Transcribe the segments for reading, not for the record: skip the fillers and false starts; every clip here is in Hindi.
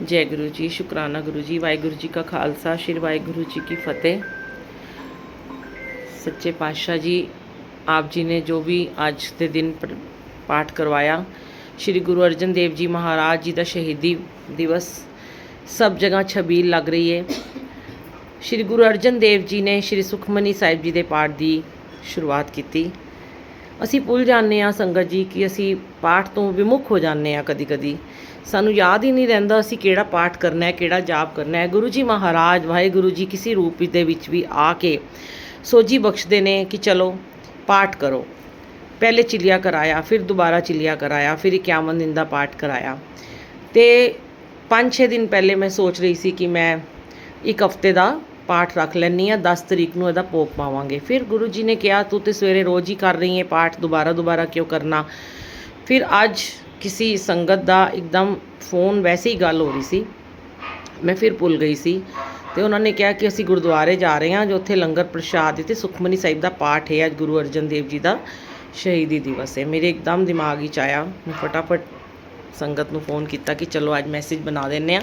जय गुरु जी, शुकराना गुरु जी। वाहिगुरु जी का खालसा, श्री वाहिगुरु जी की फतेह। सच्चे पातशाह जी, आप जी ने जो भी आज के दिन पाठ करवाया, श्री गुरु अर्जन देव जी महाराज जी का शहीदी दिवस, सब जगह छबील लग रही है। श्री गुरु अर्जन देव जी ने श्री सुखमनी साहिब जी के पाठ की शुरुआत की। असी भुल जाने आ संगत जी कि असी पाठ तो विमुख हो जाने आ। कदी कदी सानू याद ही नहीं रहिंदा असी किहड़ा पाठ करना है, किहड़ा जाप करना है। गुरु जी महाराज वाहिगुरु जी किसी रूप दे विच भी आके सोझी बख्शते ने कि चलो पाठ करो। पहले चिलिया कराया, फिर दोबारा चिलिया कराया, फिर 51 दिन का पाठ कराया। तो 5-6 दिन पहले मैं सोच रही सी कि मैं एक हफ्ते का पाठ रख लैनी हाँ, 10 तरीक नूं इहदा भोग पावांगे। फिर गुरु जी ने कहा तू तो सवेरे रोज़ ही कर रही है पाठ, दोबारा दोबारा क्यों करना। फिर अज किसी संगत का एकदम फोन, वैसे ही गल हो रही सी, मैं फिर भुल गई सी। तो उन्होंने कहा कि असी गुरुद्वारे जा रहे हैं जो उत्थे लंगर प्रसाद ते सुखमनी साहिब का पाठ है। अज गुरु अर्जन देव जी का शहीदी दिवस है। मेरे एकदम दिमाग ही आया, मैं फटाफट संगत नूं फोन किया कि चलो अज मैसेज बना देने आ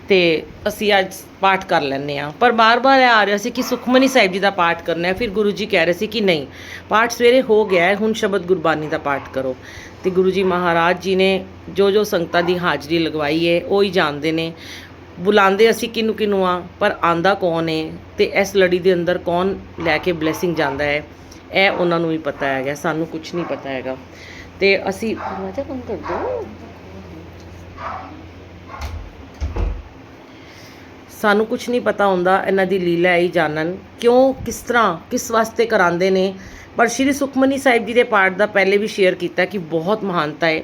ते असी अज पाठ कर लैने आ। पर बार बार आ रहा सी कि सुखमनी साहिब जी का पाठ करना है। फिर गुरु जी कह रहे थे कि नहीं, पाठ सवेरे हो गया है, हुण शबद गुरबानी का पाठ करो। तो गुरु जी महाराज जी ने जो संगतां की हाज़री लगवाई है वो ही जानते ने। बुलाते असी किनू किनू आ, पर आंदा कौन है तो इस लड़ी के अंदर कौन लैके ब्लैसिंग जाता है, यह उन्होंने ही पता है, सानू कुछ नहीं पता है। तो असी कौन कर दो, सानू कुछ नहीं पता होंदा। इन्हां दी लीला ही जानन क्यों, किस तरह, किस वास्ते करांदे ने। पर श्री सुखमनी साहिब जी के पाठ का पहले भी शेयर किया कि बहुत महानता है।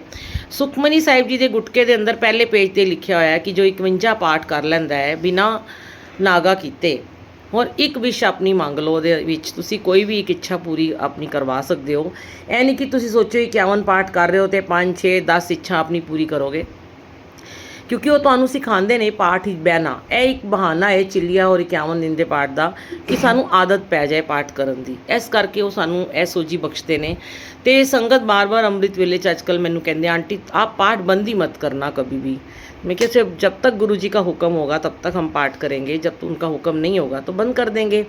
सुखमनी साहिब जी के गुटके के अंदर पहले पेज पर लिखा हुआ है कि जो 51 पाठ कर लैंदा है बिना नागा कीते, और एक विश अपनी मंग लो, तुसी कोई भी एक इच्छा पूरी अपनी करवा सकते हो। यह नहीं कि तुसी सोचो 51 पाठ कर रहे हो तो 5, 6, 10 इच्छा अपनी पूरी करोगे, क्योंकि वो तुहानू सिखाते हैं पाठ ही बहना। यह एक बहाना है चिलिया और 51 दिन के पाठ का कि सानू आदत पै जाए पाठ करन दी। इस करके वो सानू यह सोझी बख्शते हैं। तो संगत बार बार अमृत वेले अजकल मैनू कहते आंटी आप पाठ बंद ही मत करना कभी भी। मैं क्या, जब तक गुरु जी का हुक्म होगा तब तक हम पाठ करेंगे, जब तक उनका हुक्म नहीं होगा तो बंद कर देंगे।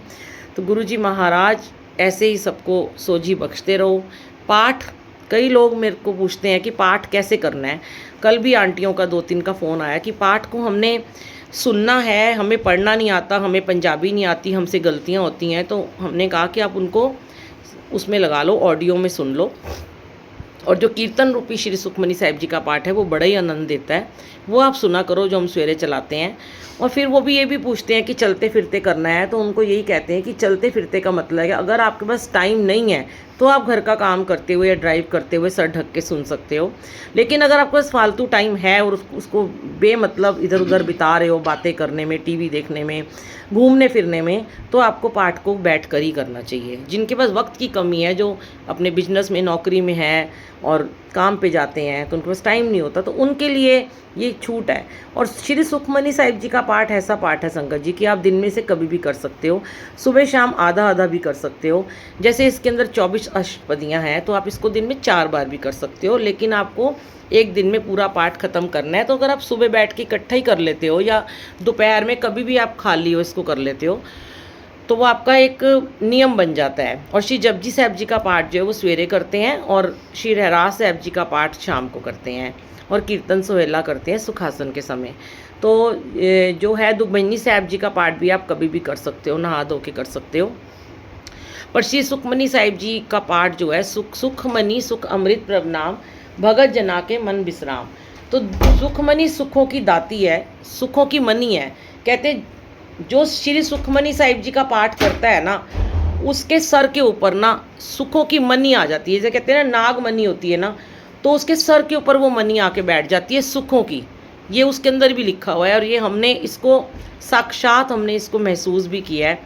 तो गुरु जी महाराज ऐसे ही सबको सोझी बख्शते रहो। पाठ, कई लोग मेरे को पूछते हैं कि पाठ कैसे करना है। कल भी आंटियों का 2-3 का फ़ोन आया कि पाठ को हमने सुनना है, हमें पढ़ना नहीं आता, हमें पंजाबी नहीं आती, हमसे गलतियां होती हैं। तो हमने कहा कि आप उनको उसमें लगा लो, ऑडियो में सुन लो। और जो कीर्तन रूपी श्री सुखमनी साहिब जी का पाठ है वो बड़ा ही आनंद देता है, वो आप सुना करो जो हम सवेरे चलाते हैं। और फिर वो भी ये भी पूछते हैं कि चलते फिरते करना है, तो उनको यही कहते हैं कि चलते फिरते का मतलब है अगर आपके पास टाइम नहीं है तो आप घर का काम करते हुए या ड्राइव करते हुए सर ढक के सुन सकते हो। लेकिन अगर आपके पास फालतू टाइम है और उसको बेमतलब इधर उधर बिता रहे हो, बातें करने में, टीवी देखने में, घूमने फिरने में, तो आपको पाठ को बैठ कर ही करना चाहिए। जिनके पास वक्त की कमी है, जो अपने बिजनेस में, नौकरी में है और काम पे जाते हैं तो उनके पास टाइम नहीं होता, तो उनके लिए ये छूट है। और श्री सुखमनी साहिब जी का पाठ ऐसा पाठ है संगत जी कि आप दिन में से कभी भी कर सकते हो, सुबह शाम आधा आधा भी कर सकते हो। जैसे इसके अंदर 24 अष्टपदियाँ हैं तो आप इसको दिन में 4 बार भी कर सकते हो, लेकिन आपको एक दिन में पूरा पाठ ख़त्म करना है। तो अगर आप सुबह बैठ के इकट्ठा ही कर लेते हो या दोपहर में कभी भी आप खाली हो इसको कर लेते हो, तो वो आपका एक नियम बन जाता है। और श्री जपजी साहिब जी का पाठ जो है वो सवेरे करते हैं और श्री रहरास साहिब जी का पाठ शाम को करते हैं, और कीर्तन सोहेला करते हैं सुखासन के समय। तो जो है दुखभंजनी साहिब जी का पाठ भी आप कभी भी कर सकते हो, नहा धो के कर सकते हो। पर श्री सुखमनी साहिब जी का पाठ जो है सुखमनी सुख अमृत प्रभ नाम, भगत जना के मन विश्राम। तो सुखमनी सुखों की दाती है, सुखों की मनी है। कहते जो श्री सुखमनी साहिब जी का पाठ करता है ना, उसके सर के ऊपर ना सुखों की मनी आ जाती है। जैसे कहते हैं ना नाग मनी होती है ना, तो उसके सर के ऊपर वो मनी आके बैठ जाती है सुखों की। ये उसके अंदर भी लिखा हुआ है और ये हमने इसको साक्षात हमने इसको महसूस भी किया है।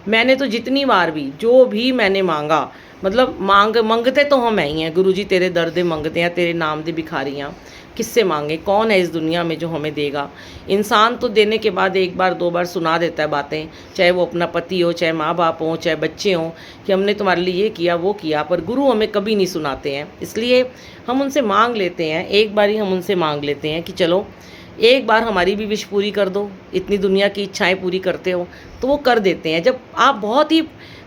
मैंने तो जितनी बार भी जो भी मैंने मांगा, मतलब मंगते तो हम ही हैं। गुरु जी तेरे दर दे मंगते हैं, तेरे नाम दे भिखारियाँ, किससे मांगे, कौन है इस दुनिया में जो हमें देगा। इंसान तो देने के बाद 1 बार 2 बार सुना देता है बातें, चाहे वो अपना पति हो, चाहे माँ बाप हो, चाहे बच्चे हों, कि हमने तुम्हारे लिए ये किया वो किया। पर गुरु हमें कभी नहीं सुनाते हैं, इसलिए हम उनसे मांग लेते हैं। एक बार ही हम उनसे मांग लेते हैं कि चलो एक बार हमारी भी विश पूरी कर दो, इतनी दुनिया की इच्छाएं पूरी करते हो। तो वो कर देते हैं। जब आप बहुत ही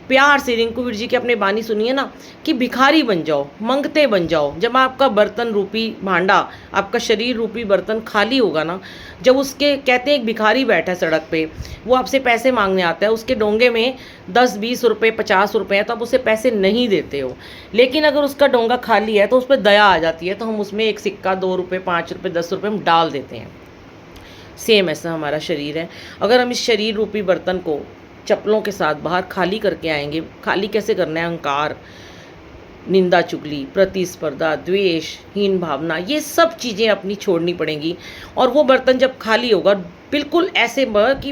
प्यार से रिंकू वीर जी की अपनी बानी सुनिए ना कि भिखारी बन जाओ, मंगते बन जाओ। जब आपका बर्तन रूपी भांडा, आपका शरीर रूपी बर्तन खाली होगा ना, जब उसके कहते हैं एक भिखारी बैठा है सड़क पे, वो आपसे पैसे मांगने आता है, उसके डोंगे में 10-20 रुपये 50 रुपये हैं, तो आप उसे पैसे नहीं देते हो। लेकिन अगर उसका डोंगा खाली है तो उस पर दया आ जाती है, तो हम उसमें एक सिक्का 2 रुपये 5 रुपये 10 रुपये हम डाल देते हैं। सेम ऐसा हमारा शरीर है। अगर हम इस शरीर रूपी बर्तन को चप्पलों के साथ बाहर खाली करके आएंगे, खाली कैसे करना है, अहंकार, निंदा चुगली, प्रतिस्पर्धा, द्वेष, हीन भावना, ये सब चीज़ें अपनी छोड़नी पड़ेंगी। और वो बर्तन जब खाली होगा बिल्कुल ऐसे कि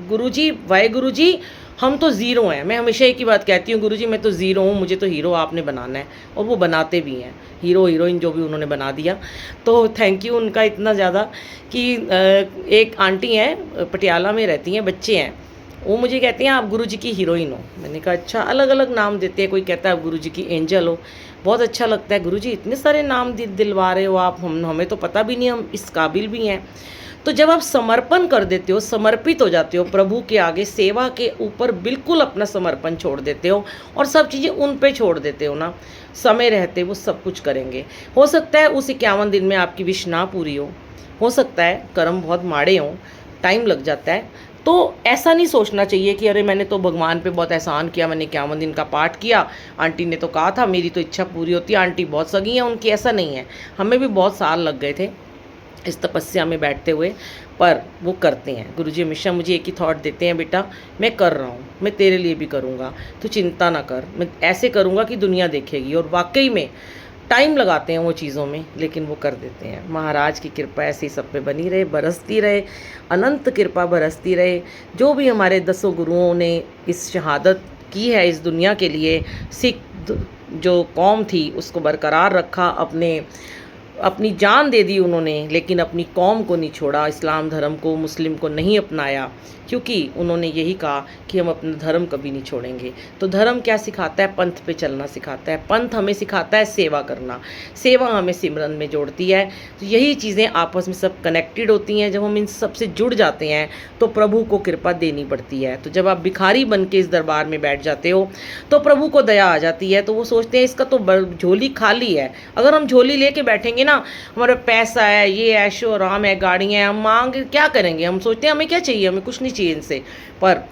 गुरुजी, वाहे गुरुजी, हम तो ज़ीरो हैं। मैं हमेशा एक ही बात कहती हूँ, गुरुजी मैं तो ज़ीरो हूँ, मुझे तो हीरो आपने बनाना है। और वो बनाते भी हैं, हीरो हीरोइन जो भी उन्होंने बना दिया। तो थैंक यू उनका इतना ज़्यादा कि एक आंटी हैं, पटियाला में रहती हैं, बच्चे हैं, वो मुझे कहते हैं आप गुरुजी की हीरोइन हो। मैंने कहा अच्छा, अलग अलग नाम देते हैं। कोई कहता है आप गुरुजी की एंजल हो। बहुत अच्छा लगता है, गुरुजी इतने सारे नाम दिलवा रहे हो आप, हमें तो पता भी नहीं हम इस काबिल भी हैं। तो जब आप समर्पण कर देते हो, समर्पित हो जाते हो प्रभु के आगे, सेवा के ऊपर बिल्कुल अपना समर्पण छोड़ देते हो और सब चीज़ें उन पे छोड़ देते हो ना, समय रहते वो सब कुछ करेंगे। हो सकता है उस 51 दिन में आपकी विश ना पूरी हो सकता है कर्म बहुत माड़े हों, टाइम लग जाता है। तो ऐसा नहीं सोचना चाहिए कि अरे मैंने तो भगवान पे बहुत एहसान किया, मैंने 51 दिन का पाठ किया, आंटी ने तो कहा था मेरी तो इच्छा पूरी होती है, आंटी बहुत सगी हैं उनकी। ऐसा नहीं है, हमें भी बहुत साल लग गए थे इस तपस्या में बैठते हुए, पर वो करते हैं। गुरुजी हमेशा मुझे एक ही थॉट देते हैं, बेटा मैं कर रहा हूँ, मैं तेरे लिए भी करूँगा, तो चिंता ना कर, मैं ऐसे करूँगा कि दुनिया देखेगी। और वाकई में टाइम लगाते हैं वो चीज़ों में, लेकिन वो कर देते हैं। महाराज की कृपा ऐसी सब पे बनी रहे, बरसती रहे, अनंत कृपा बरसती रहे। जो भी हमारे 10 गुरुओं ने इस शहादत की है इस दुनिया के लिए, सिख जो कौम थी उसको बरकरार रखा, अपनी जान दे दी उन्होंने, लेकिन अपनी कौम को नहीं छोड़ा, इस्लाम धर्म को, मुस्लिम को नहीं अपनाया, क्योंकि उन्होंने यही कहा कि हम अपना धर्म कभी नहीं छोड़ेंगे। तो धर्म क्या सिखाता है? पंथ पे चलना सिखाता है। पंथ हमें सिखाता है सेवा करना, सेवा हमें सिमरन में जोड़ती है। तो यही चीज़ें आपस में सब कनेक्टेड होती हैं। जब हम इन सब से जुड़ जाते हैं तो प्रभु को कृपा देनी पड़ती है। तो जब आप भिखारी बन के इस दरबार में बैठ जाते हो तो प्रभु को दया आ जाती है। तो वो सोचते हैं इसका तो झोली खाली है। अगर हम झोली लेके बैठेंगे ना, हमारा पैसा है, ये ऐशो आराम है, गाड़ियाँ हैं, हम मांग क्या करेंगे? हम सोचते हैं हमें क्या चाहिए, हमें कुछ नहीं चाहिए इनसे। पर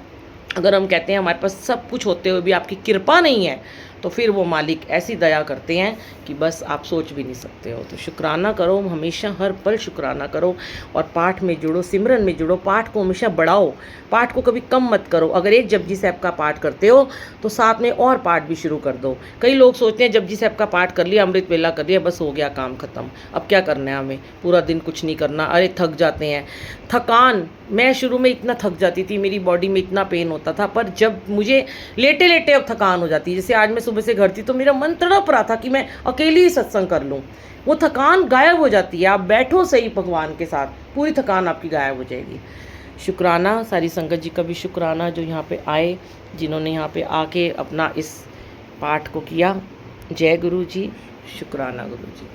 अगर हम कहते हैं हमारे पास सब कुछ होते हुए भी आपकी कृपा नहीं है, तो फिर वो मालिक ऐसी दया करते हैं कि बस आप सोच भी नहीं सकते हो। तो शुक्राना करो, हमेशा हर पल शुक्राना करो और पाठ में जुड़ो, सिमरन में जुड़ो, पाठ को हमेशा बढ़ाओ, पाठ को कभी कम मत करो। अगर एक जपजी साहब का पाठ करते हो तो साथ में और पाठ भी शुरू कर दो। कई लोग सोचते हैं जपजी साहब का पाठ कर लिया, अमृत वेला कर लिया, बस हो गया काम ख़त्म, अब क्या करना है हमें, पूरा दिन कुछ नहीं करना। अरे थक जाते हैं। थकान, मैं शुरू में इतना थक जाती थी, मेरी बॉडी में इतना पेन होता था, पर जब मुझे लेटे लेटे अब थकान हो जाती है। जैसे आज मैं सुबह से घर थी तो मेरा मन तड़प रहा था कि मैं अकेली ही सत्संग कर लूँ, वो थकान गायब हो जाती है। आप बैठो सही भगवान के साथ, पूरी थकान आपकी गायब हो जाएगी। शुक्राना सारी संगत जी का भी शुक्राना जो यहाँ पे आए, जिन्होंने यहाँ पे आके अपना इस पाठ को किया। जय गुरु जी, शुक्राना गुरु जी।